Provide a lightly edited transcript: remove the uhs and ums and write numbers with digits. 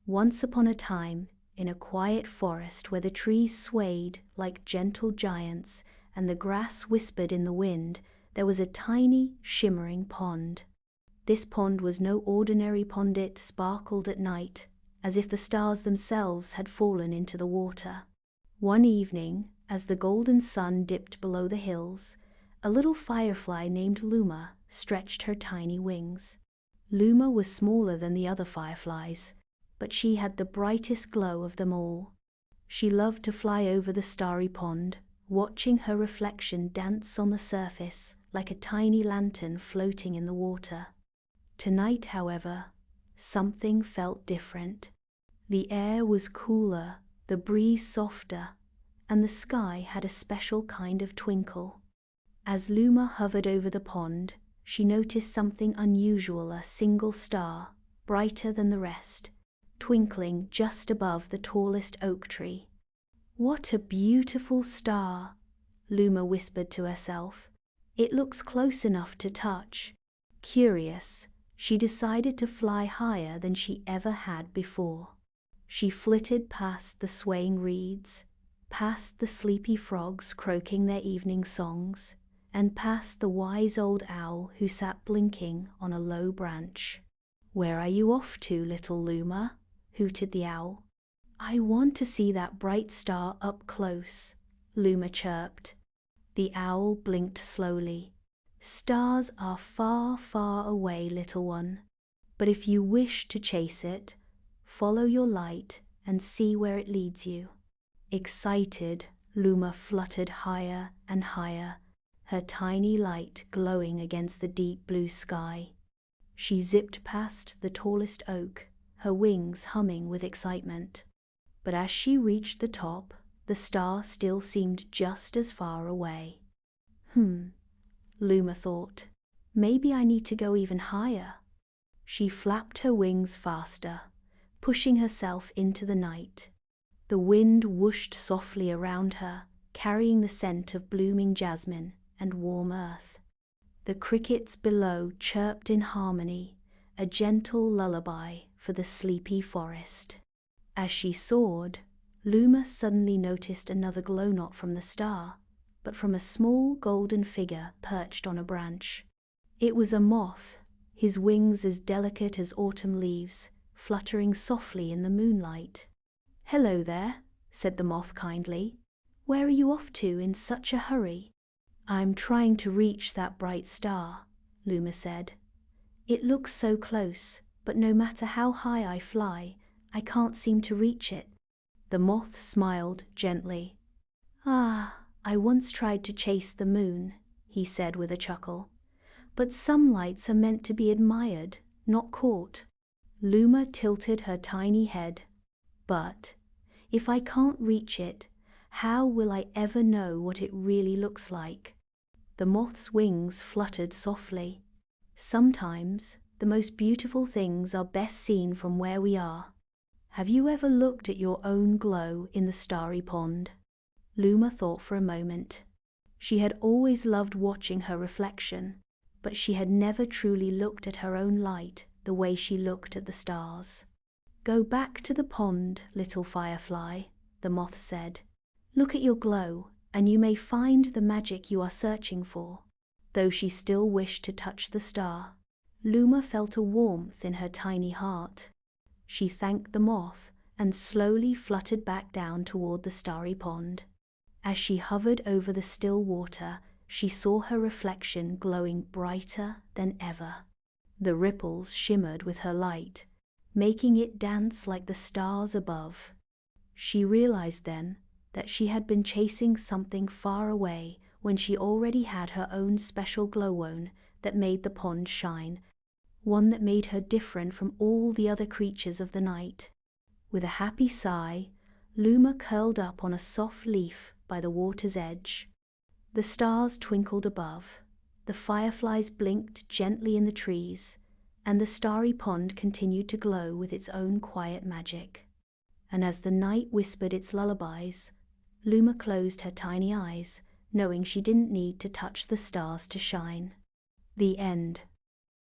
Once upon a time, in a quiet forest where the trees swayed like gentle giants and the grass whispered in the wind, there was a tiny, shimmering pond. This pond was no ordinary pond. It sparkled at night, as if the stars themselves had fallen into the water. One evening, as the golden sun dipped below the hills, a little firefly named Luma stretched her tiny wings. Luma was smaller than the other fireflies, but she had the brightest glow of them all. She loved to fly over the starry pond, watching her reflection dance on the surface like a tiny lantern floating in the water. Tonight, however, something felt different. The air was cooler, the breeze softer, and the sky had a special kind of twinkle. As Luma hovered over the pond, she noticed something unusual: a single star, brighter than the rest, twinkling just above the tallest oak tree. "What a beautiful star," Luma whispered to herself. "It looks close enough to touch." Curious, she decided to fly higher than she ever had before. She flitted past the swaying reeds, past the sleepy frogs croaking their evening songs, and past the wise old owl who sat blinking on a low branch. "Where are you off to, little Luma?" hooted the owl. "I want to see that bright star up close," Luma chirped. The owl blinked slowly. "Stars are far, far away, little one. But if you wish to chase it, follow your light and see where it leads you." Excited, Luma fluttered higher and higher, her tiny light glowing against the deep blue sky. She zipped past the tallest oak, her wings humming with excitement. But as she reached the top, the star still seemed just as far away. Luma thought. "Maybe I need to go even higher." She flapped her wings faster, pushing herself into the night. The wind whooshed softly around her, carrying the scent of blooming jasmine and warm earth. The crickets below chirped in harmony, a gentle lullaby for the sleepy forest. As she soared, Luma suddenly noticed another glow, not from the star, but from a small golden figure perched on a branch. It was a moth, his wings as delicate as autumn leaves, fluttering softly in the moonlight. "Hello there," said the moth kindly. "Where are you off to in such a hurry?" "I'm trying to reach that bright star," Luma said. "It looks so close, but no matter how high I fly, I can't seem to reach it." The moth smiled gently. "Ah, I once tried to chase the moon," he said with a chuckle. "But some lights are meant to be admired, not caught." Luma tilted her tiny head. "But if I can't reach it, how will I ever know what it really looks like?" The moth's wings fluttered softly. "Sometimes the most beautiful things are best seen from where we are. Have you ever looked at your own glow in the starry pond?" Luma thought for a moment. She had always loved watching her reflection, but she had never truly looked at her own light the way she looked at the stars. "Go back to the pond, little firefly," the moth said. "Look at your glow, and you may find the magic you are searching for." Though she still wished to touch the star, Luma felt a warmth in her tiny heart. She thanked the moth and slowly fluttered back down toward the starry pond. As she hovered over the still water, she saw her reflection glowing brighter than ever. The ripples shimmered with her light, making it dance like the stars above. She realized then that she had been chasing something far away when she already had her own special glowworm that made the pond shine, one that made her different from all the other creatures of the night. With a happy sigh, Luma curled up on a soft leaf by the water's edge. The stars twinkled above, the fireflies blinked gently in the trees, and the starry pond continued to glow with its own quiet magic. And as the night whispered its lullabies, Luma closed her tiny eyes, knowing she didn't need to touch the stars to shine. The end.